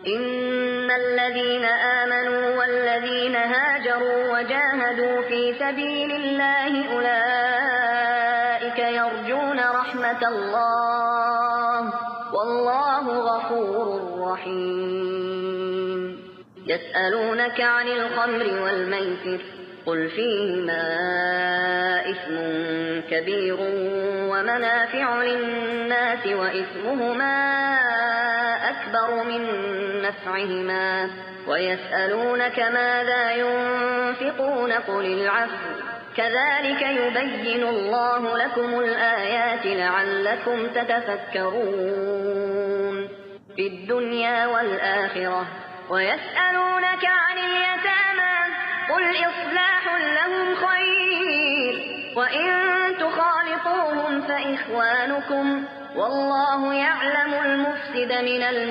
إن الذين آمنوا والذين هاجروا وجاهدوا في سبيل الله أولئك يرجون رحمة الله والله غفور رحيم. يسألونك عن الخمر والميسر قل فيهما إثم كبير ومنافع للناس وإثمهما أكبر من نفعهما ويسألونك ماذا ينفقون قل العفو كذلك يبين الله لكم الآيات لعلكم تتفكرون في الدنيا والآخرة. ويسألونك عن اليتامى قل إصلاح لهم خير وإن تخالطوهم فإخوانكم والله يعلم المفسد من المفسد